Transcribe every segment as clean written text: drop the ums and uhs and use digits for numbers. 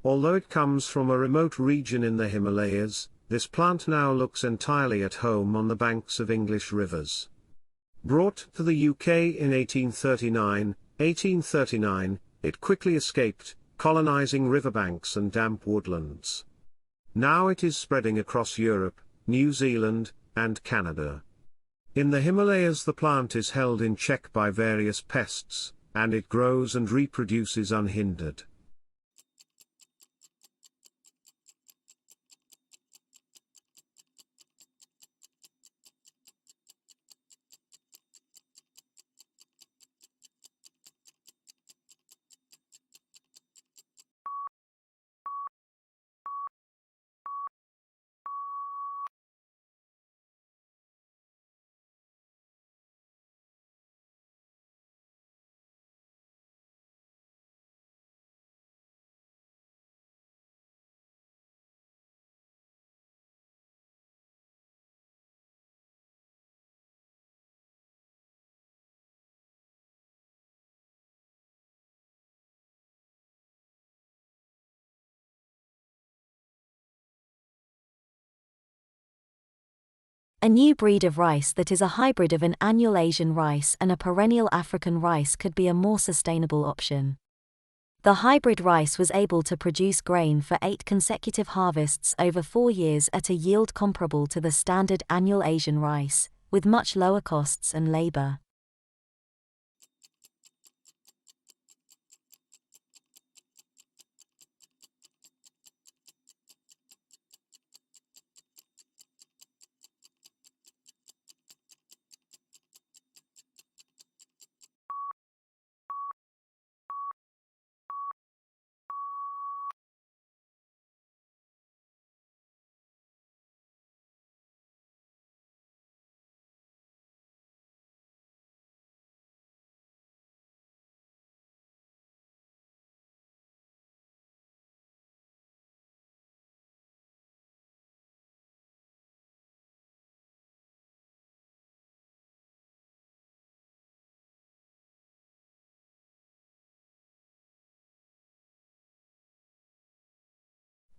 Although it comes from a remote region in the Himalayas, this plant now looks entirely at home on the banks of English rivers. Brought to the UK in 1839, it quickly escaped, colonizing riverbanks and damp woodlands. Now it is spreading across Europe, New Zealand, and Canada. In the Himalayas the plant is held in check by various pests, and it grows and reproduces unhindered. A new breed of rice that is a hybrid of an annual Asian rice and a perennial African rice could be a more sustainable option. The hybrid rice was able to produce grain for 8 consecutive harvests over 4 years at a yield comparable to the standard annual Asian rice, with much lower costs and labor.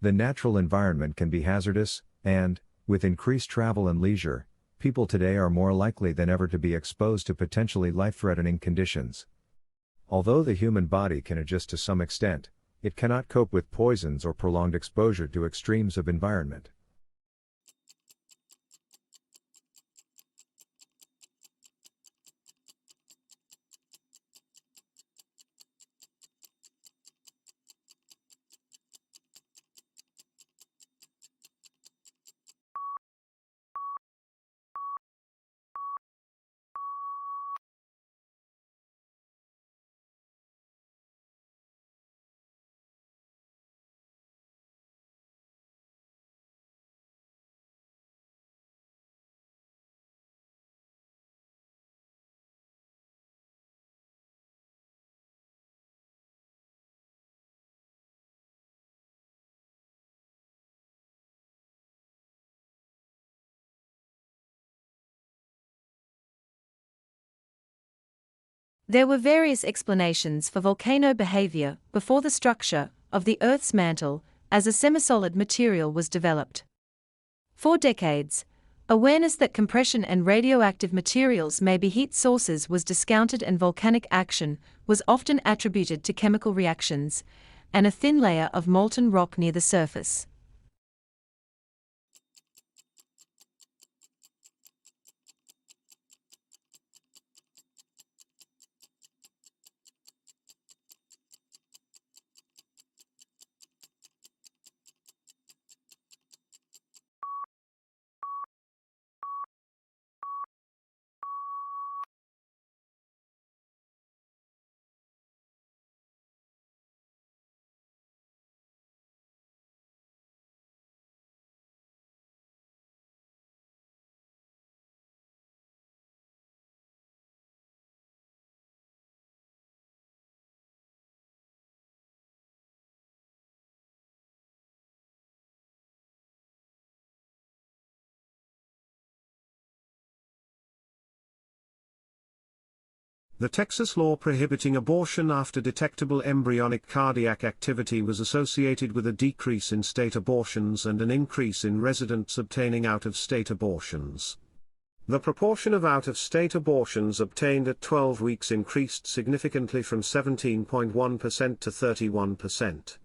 The natural environment can be hazardous, and, with increased travel and leisure, people today are more likely than ever to be exposed to potentially life-threatening conditions. Although the human body can adjust to some extent, it cannot cope with poisons or prolonged exposure to extremes of environment. There were various explanations for volcano behavior before the structure of the Earth's mantle as a semisolid material was developed. For decades, awareness that compression and radioactive materials may be heat sources was discounted, and volcanic action was often attributed to chemical reactions and a thin layer of molten rock near the surface. The Texas law prohibiting abortion after detectable embryonic cardiac activity was associated with a decrease in state abortions and an increase in residents obtaining out-of-state abortions. The proportion of out-of-state abortions obtained at 12 weeks increased significantly from 17.1% to 31%.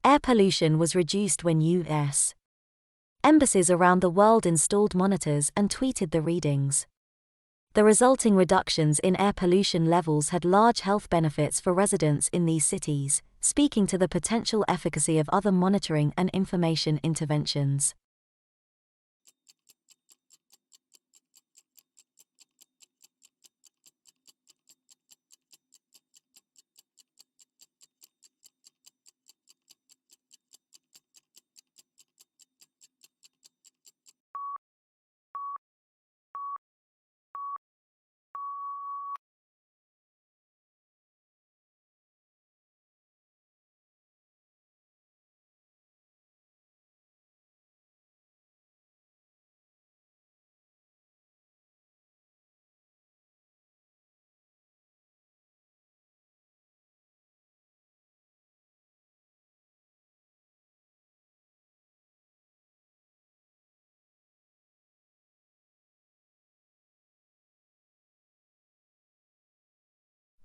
Air pollution was reduced when U.S. embassies around the world installed monitors and tweeted the readings. The resulting reductions in air pollution levels had large health benefits for residents in these cities, speaking to the potential efficacy of other monitoring and information interventions.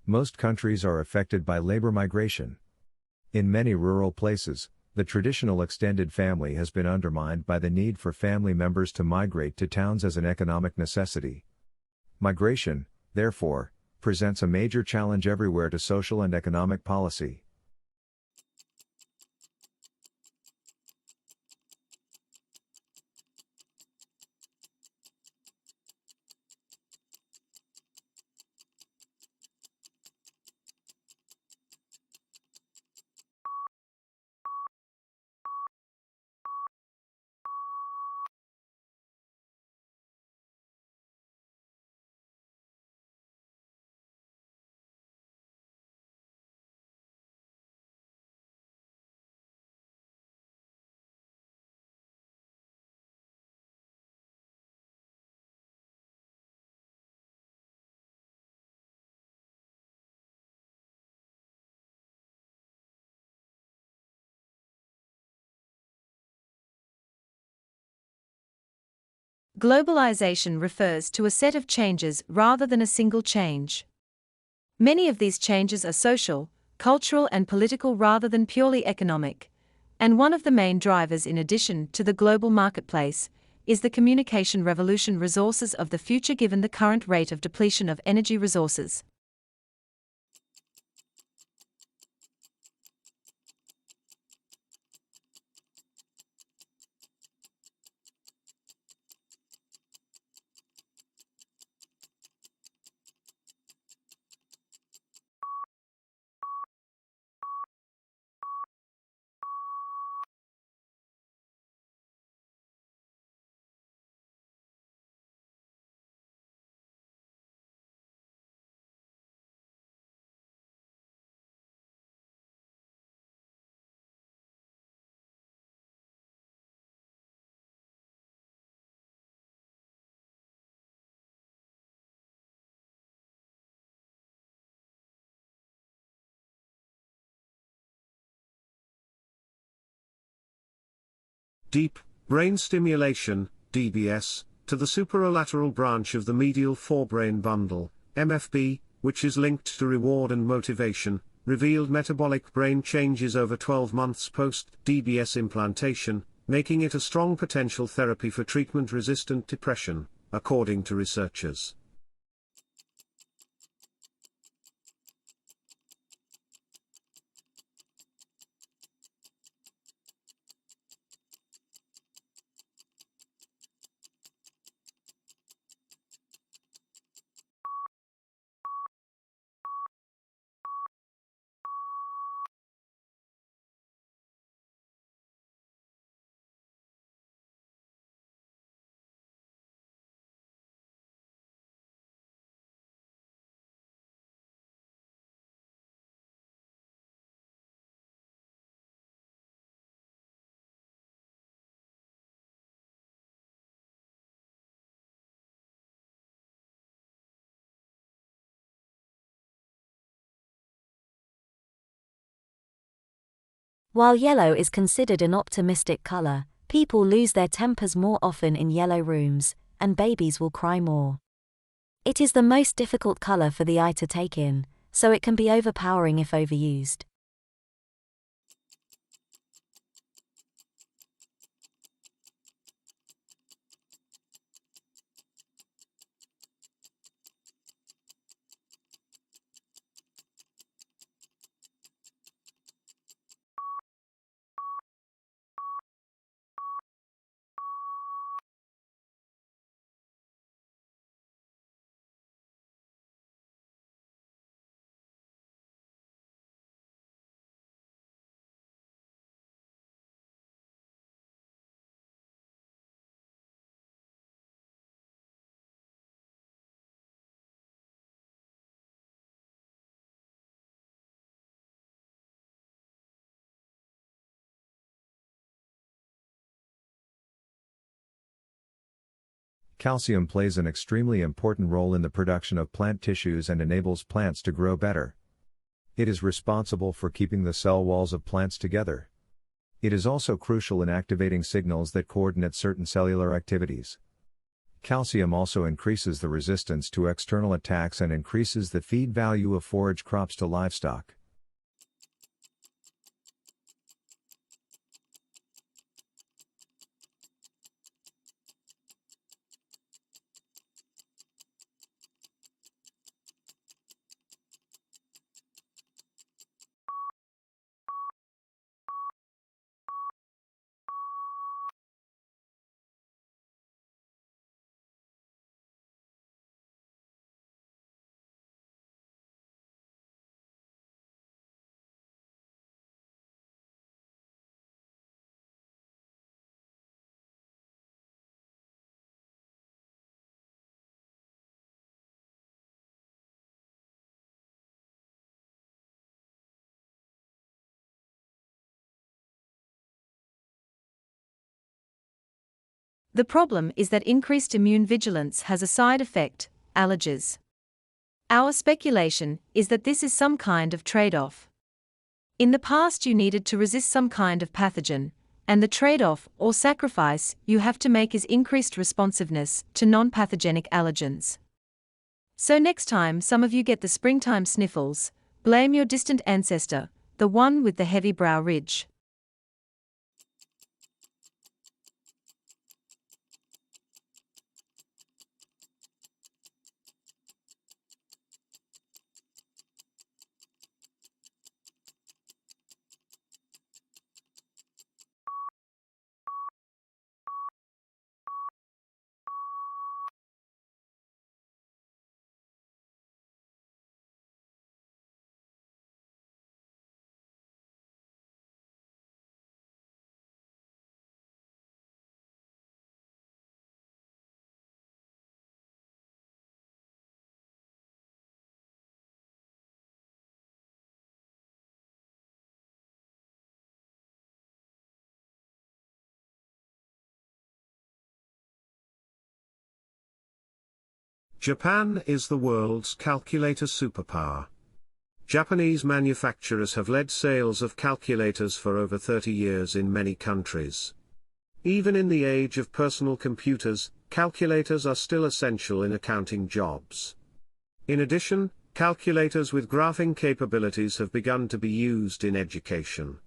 Most countries are affected by labor migration. In many rural places, the traditional extended family has been undermined by the need for family members to migrate to towns as an economic necessity. Migration, therefore, presents a major challenge everywhere to social and economic policy. Globalization refers to a set of changes rather than a single change. Many of these changes are social, cultural, and political rather than purely economic, and one of the main drivers, in addition to the global marketplace, is the communication revolution, resources of the future given the current rate of depletion of energy resources. Deep brain stimulation, DBS, to the superolateral branch of the medial forebrain bundle, MFB, which is linked to reward and motivation, revealed metabolic brain changes over 12 months post-DBS implantation, making it a strong potential therapy for treatment-resistant depression, according to researchers. While yellow is considered an optimistic color, people lose their tempers more often in yellow rooms, and babies will cry more. It is the most difficult color for the eye to take in, so it can be overpowering if overused. Calcium plays an extremely important role in the production of plant tissues and enables plants to grow better. It is responsible for keeping the cell walls of plants together. It is also crucial in activating signals that coordinate certain cellular activities. Calcium also increases the resistance to external attacks and increases the feed value of forage crops to livestock. The problem is that increased immune vigilance has a side effect: allergies. Our speculation is that this is some kind of trade-off. In the past, you needed to resist some kind of pathogen, and the trade-off or sacrifice you have to make is increased responsiveness to non-pathogenic allergens. So next time some of you get the springtime sniffles, blame your distant ancestor, the one with the heavy brow ridge. Japan is the world's calculator superpower. Japanese manufacturers have led sales of calculators for over 30 years in many countries. Even in the age of personal computers, calculators are still essential in accounting jobs. In addition, calculators with graphing capabilities have begun to be used in education.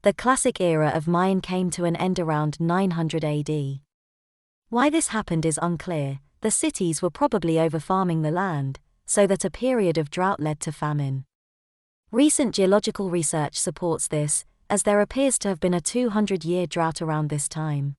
The classic era of Mayan came to an end around 900 AD. Why this happened is unclear. The cities were probably over-farming the land, so that a period of drought led to famine. Recent geological research supports this, as there appears to have been a 200-year drought around this time.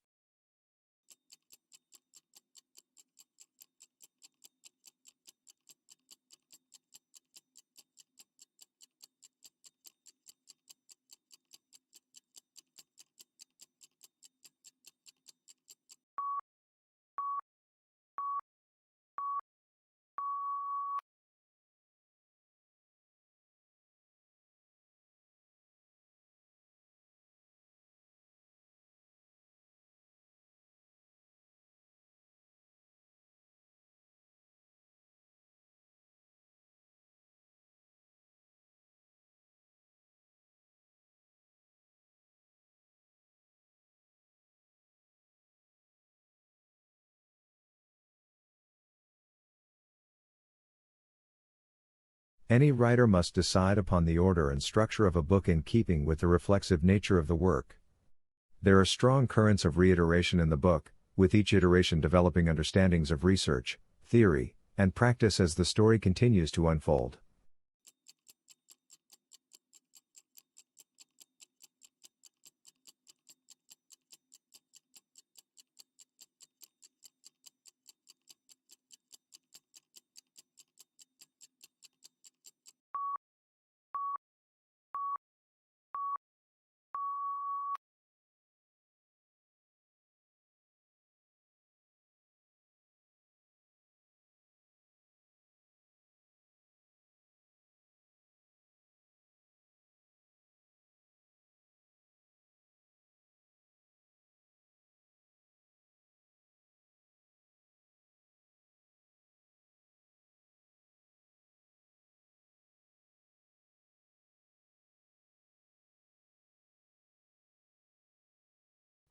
Any writer must decide upon the order and structure of a book in keeping with the reflexive nature of the work. There are strong currents of reiteration in the book, with each iteration developing understandings of research, theory, and practice as the story continues to unfold.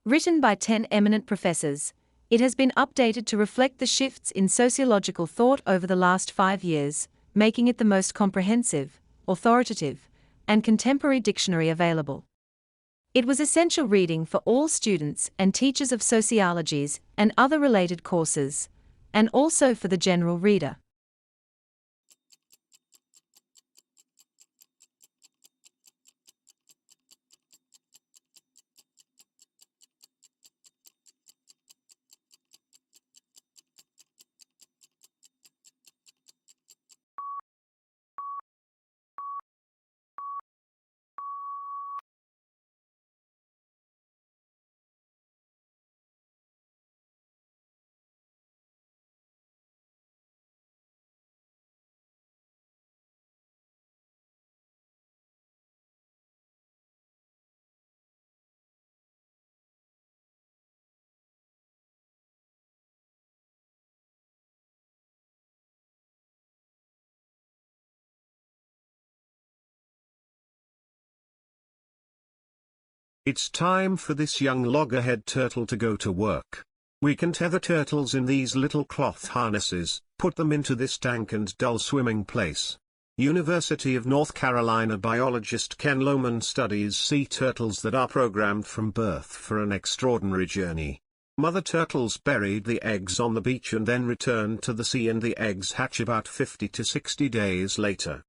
Written by 10 eminent professors, it has been updated to reflect the shifts in sociological thought over the last 5 years, making it the most comprehensive, authoritative, and contemporary dictionary available. It was essential reading for all students and teachers of sociologies and other related courses, and also for the general reader. It's time for this young loggerhead turtle to go to work. We can tether turtles in these little cloth harnesses, put them into this dank and dull swimming place. University of North Carolina biologist Ken Lohman studies sea turtles that are programmed from birth for an extraordinary journey. Mother turtles buried the eggs on the beach and then returned to the sea, and the eggs hatch about 50 to 60 days later.